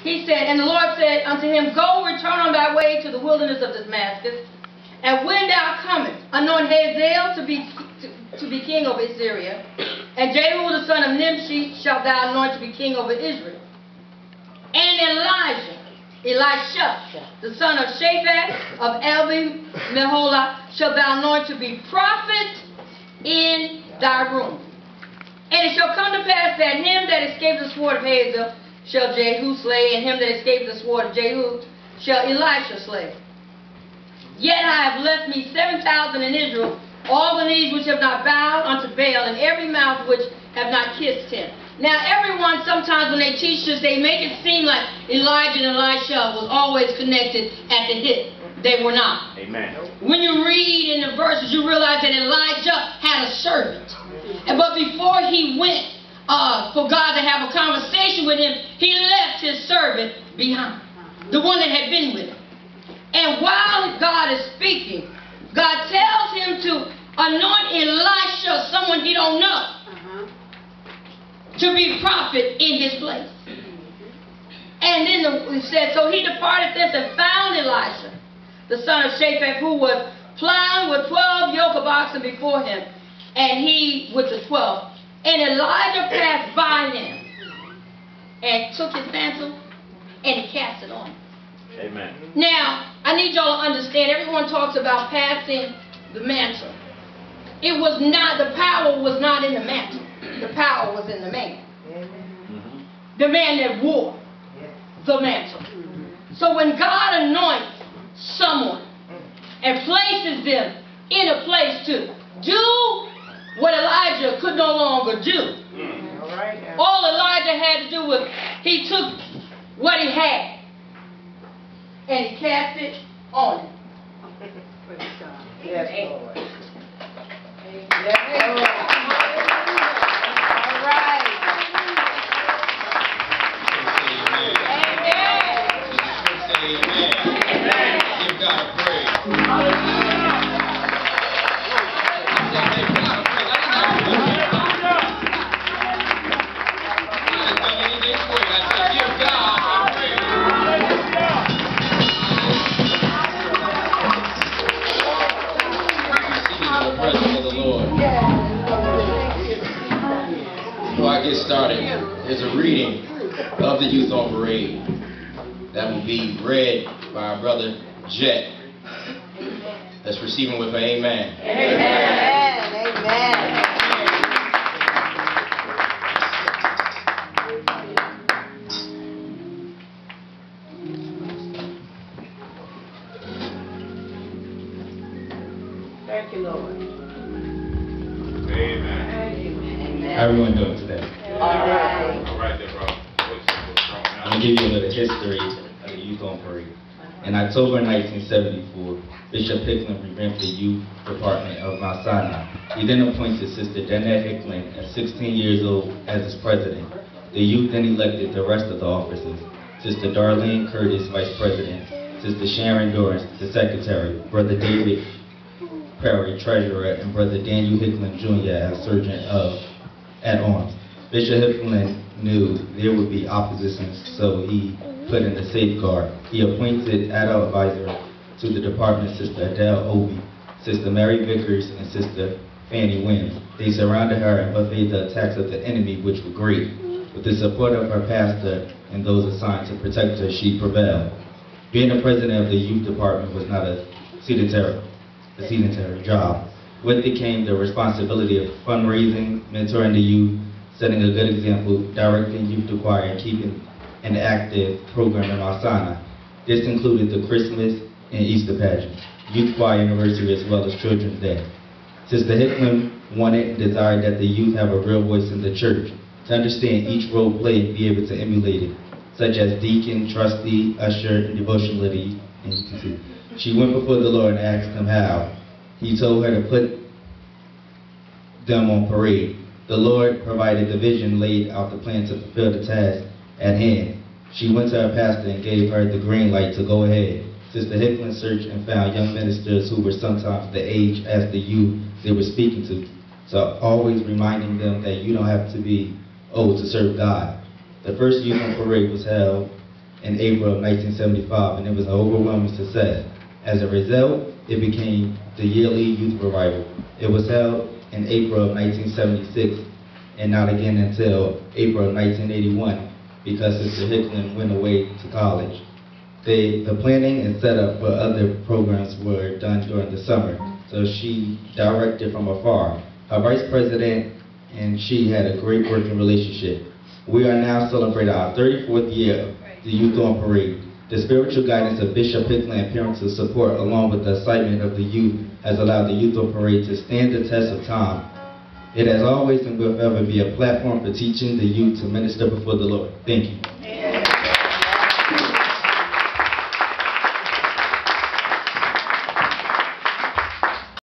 he said, and the Lord said unto him, Go, return on thy way to the wilderness of Damascus, and when thou comest, anoint Hazael to be king over Syria, and Jehu the son of Nimshi shalt thou anoint to be king over Israel. And Elisha, the son of Shaphat of Abel-Meholah, shalt thou anoint to be prophet in thy room. And it shall come to pass that him that escaped the sword of Hazael shall Jehu slay, and him that escaped the sword of Jehu shall Elisha slay. Yet I have left me 7,000 in Israel, all the knees which have not bowed unto Baal, and every mouth which have not kissed him. Now everyone, sometimes when they teach this, they make it seem like Elijah and Elisha was always connected at the hip. They were not. Amen. When you read in the verses, you realize that Elijah had a servant. But before he went for God to have a conversation with him, he left his servant behind, the one that had been with him. And while God is speaking, God tells him to anoint Elisha, someone he don't know, to be prophet in his place. And then it said, so he departed thence and found Elisha, the son of Shaphat, who was plowing with 12 yoke of oxen before him, and he with the 12. And Elijah passed by him and took his mantle and he cast it on him. Amen. Now, I need y'all to understand, everyone talks about passing the mantle. It was not, the power was not in the mantle. The power was in the man. The man that wore the mantle. So when God anoints someone and places them in a place to do what Elijah could no longer do, all Elijah had to do was he took what he had and he cast it on him. Yes, Lord. Yes, Lord. All right. Amen. Give God praise. Before I get started, there's a reading of the Youth on Parade that will be read by our brother Jet. Let's receive him with an amen. Amen. Amen. Thank you, Lord. Amen. How everyone doing today? All right. All right there, bro. I'm going to give you a little history of the Youth on Parade. In October 1974, Bishop Hicklin revamped the Youth Department of Mount Sinai. He then appointed Sister Danette Hicklin at 16 years old as his president. The youth then elected the rest of the officers. Sister Darlene Curtis, Vice President. Sister Sharon Dorrance, the Secretary. Brother David Perry, Treasurer, and Brother Daniel Hicklin Jr. as Sergeant at Arms. Bishop Hicklin knew there would be opposition, so he put in a safeguard. He appointed adult advisor to the department, Sister Adele Obi, Sister Mary Vickers, and Sister Fannie Williams. They surrounded her and buffeted the attacks of the enemy, which were great. With the support of her pastor and those assigned to protect her, she prevailed. Being the president of the youth department was not a sedentary job. With it came the responsibility of fundraising, mentoring the youth, setting a good example, directing youth to choir, and keeping an active program in Mount Sinai. This included the Christmas and Easter pageant, youth choir anniversary, as well as Children's Day. Sister Hicklin wanted and desired that the youth have a real voice in the church, to understand each role played and be able to emulate it, such as deacon, trustee, usher, and devotion leader. She went before the Lord and asked him how. He told her to put them on parade. The Lord provided the vision, laid out the plan to fulfill the task at hand. She went to her pastor and gave her the green light to go ahead. Sister Hicklin searched and found young ministers who were sometimes the age as the youth they were speaking to, so always reminding them that you don't have to be old to serve God. The first youth on parade was held in April of 1975, and it was an overwhelming success. As a result, it became the yearly youth revival. It was held in April of 1976 and not again until April of 1981 because Sister Hicklin went away to college. The planning and setup for other programs were done during the summer, so she directed from afar. Her vice president and she had a great working relationship. We are now celebrating our 34th year of the Youth on Parade. The spiritual guidance of Bishop Hicklin and parental support, along with the excitement of the youth, has allowed the Youth on Parade to stand the test of time. It has always and will forever be a platform for teaching the youth to minister before the Lord. Thank you.